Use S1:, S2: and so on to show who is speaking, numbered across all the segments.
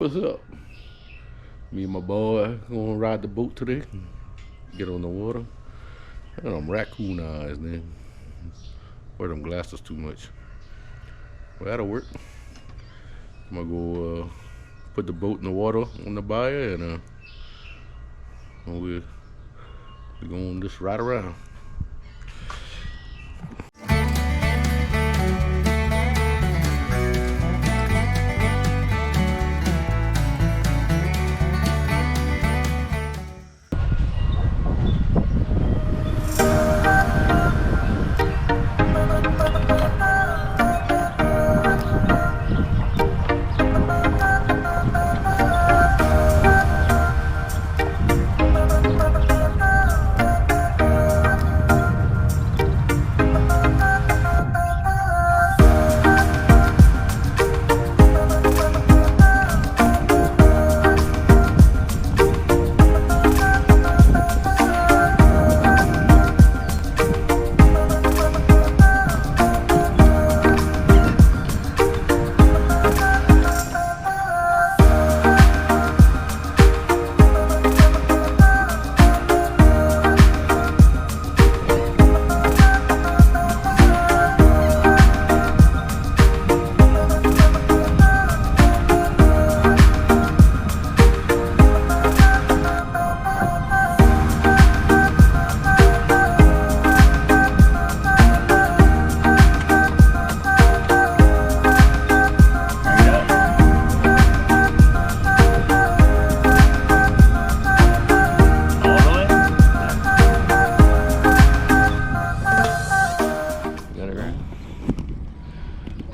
S1: What's up? Me and my boy gonna ride the boat today. Get on the water. And I'm raccoon eyes, man. Wear them glasses too much. Well, that'll work. I'm gonna go put the boat in the water on the bayou and we're gonna just ride around.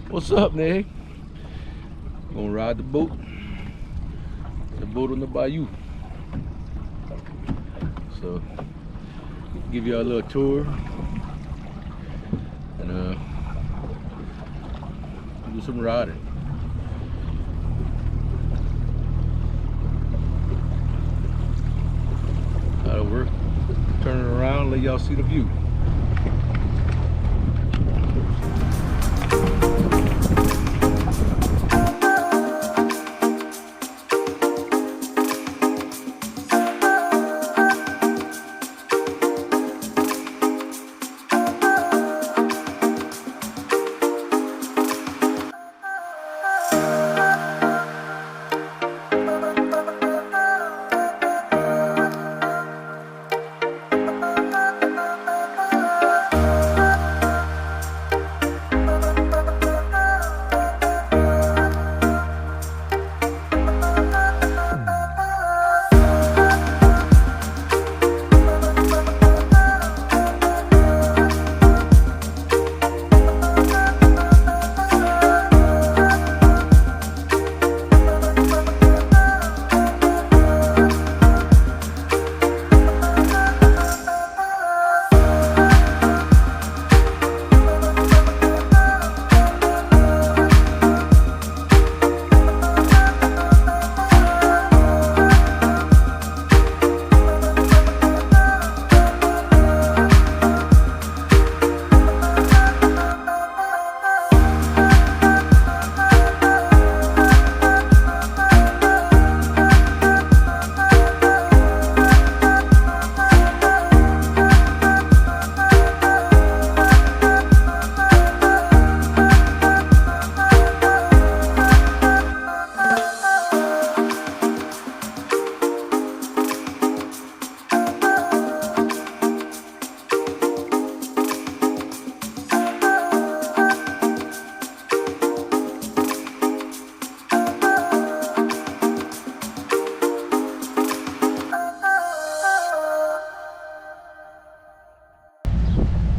S1: What's up, Nick? Gonna ride the boat. The boat on the bayou. So, give you a little tour and do some riding. That'll work. Turn it around, let y'all see the view.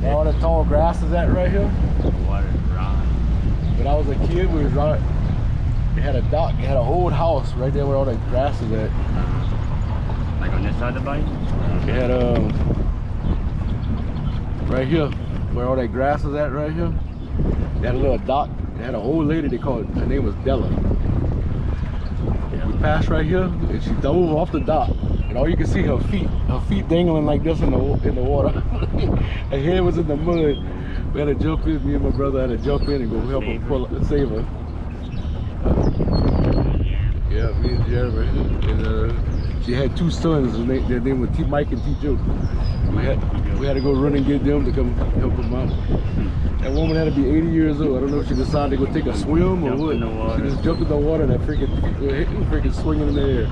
S1: All the tall grass is that right here?
S2: Water dry.
S1: When I was a kid, we was right. It had a dock. It had an old house right there where all the grass is at.
S2: Like on this side of the Bayou?
S1: It had right here where all that grass is at right here. It had a little dock. It had an old lady. They called her name was Della. We passed right here, and she dove off the dock. And all you can see her feet dangling like this in the water. Her head was in the mud. We had to jump in, me and my brother had to jump in and go help her save her. Yeah. Yeah, me and Jared right here. And she had two sons, and their name was T. Mike and T. Joe. We had to go run and get them to come help them out. That woman had to be 80 years old. I don't know if she decided to go take a swim or what. She just jumped in the water and that freaking swinging in the air.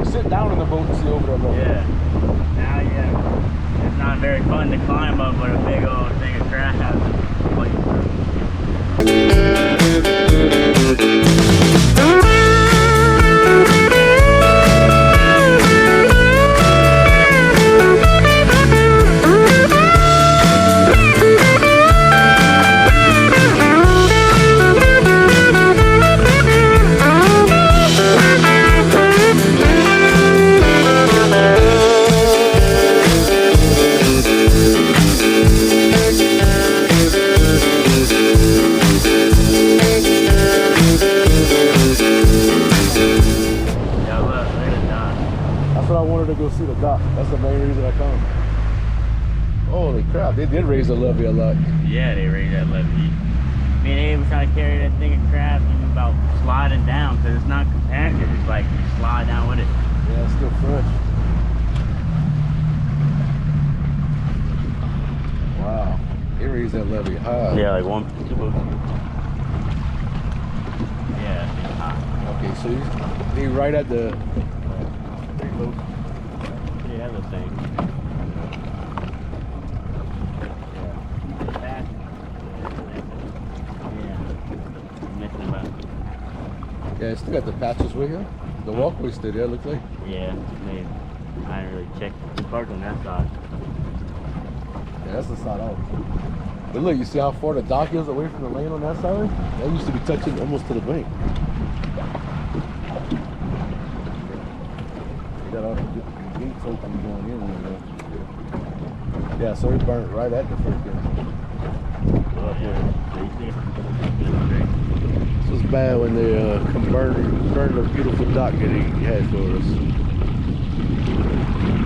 S1: Sit down in the boat and see over there.
S2: Yeah. Now, yeah. It's not very fun to climb up with a big old thing of crabs.
S1: the main reason I come. Holy crap, they did raise the levee a lot.
S2: Yeah, they raised that levee. I mean, they was trying to carry that thing of crab even about sliding down because it's not compacted. It's like you slide down with it.
S1: Yeah, it's still fresh. Wow, they raised that levee high.
S2: Yeah, like 1, 2 boots. Yeah, it's high.
S1: Okay, so they right at the
S2: 3 boots. Yeah, the thing.
S1: Yeah, it's still got the patches right here. The walkway's still there, look like.
S2: Yeah, maybe. I didn't really check the park on that side.
S1: Yeah, that's the side out. But look, you see how far the dock is away from the lane on that side? That used to be touching almost to the bank. They got all the gates open going in. Yeah, so it burnt right at the first gate. This was bad when they burned the beautiful dock that he had for us.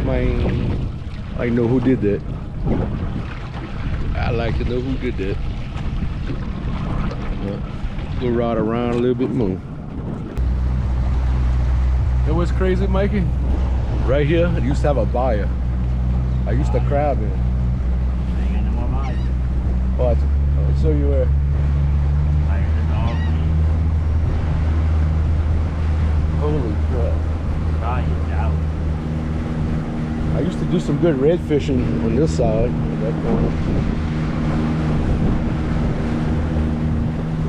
S1: Man, I know who did that. I like to know who did that. We'll ride around a little bit more. It was crazy, Mikey. Right here, I used to have a Bayou. I used to crab in.
S2: Ain't got no more miles.
S1: Oh, I'll show you where. Holy crap. I used to do some good red fishing on this side, at that corner.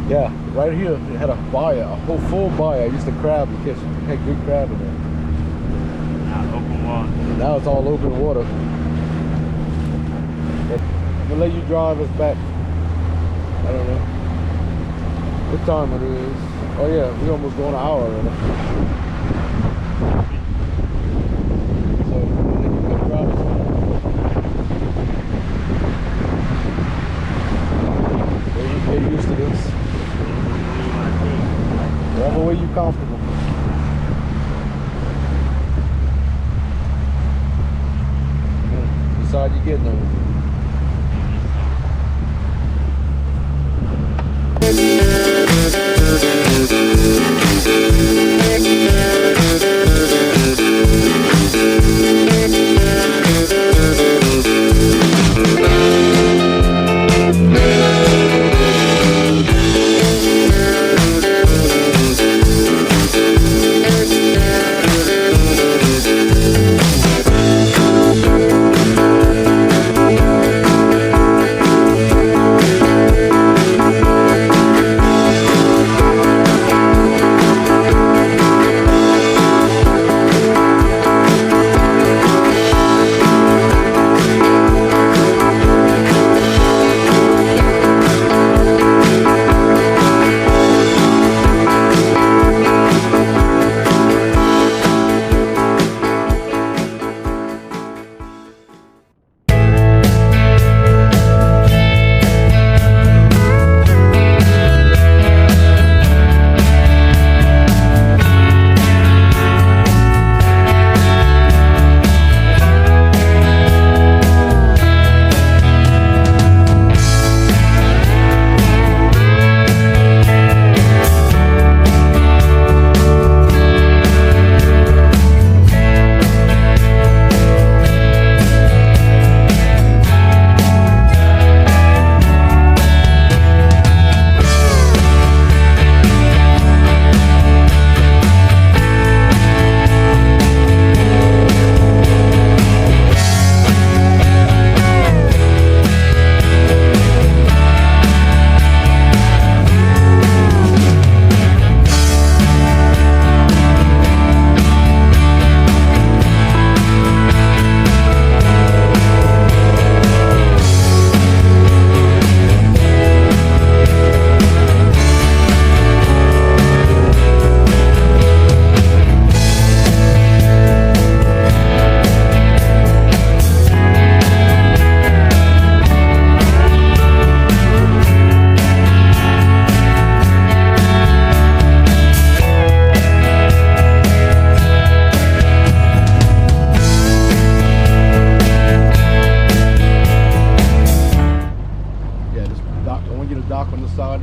S1: Yeah, right here, it had a Bayou, a whole full Bayou. I used to crab and catch, had good crab in there.
S2: Now open water.
S1: Now it's all open water. I'm gonna let you drive us back. I don't know what time it is. Oh yeah, we almost going an hour already. So I'm gonna let you go drive us back. Get used to this. Whatever way you comfortable. Decide you're getting on.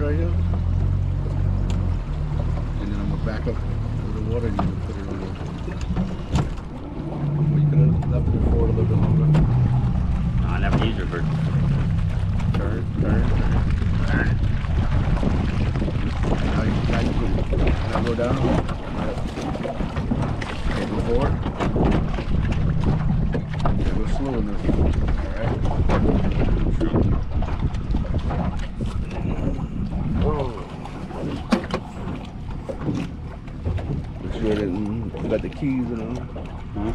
S1: right here. And then I'm gonna back up to the water and you can put it on there. Well, you could have left it forward a little bit longer.
S2: No, I never use reverse. Turn.
S1: Now you put it. Now go down. Right. Okay, go forward. Okay, go slow in this. Alright. Make sure that you got the keys in them.
S2: Huh?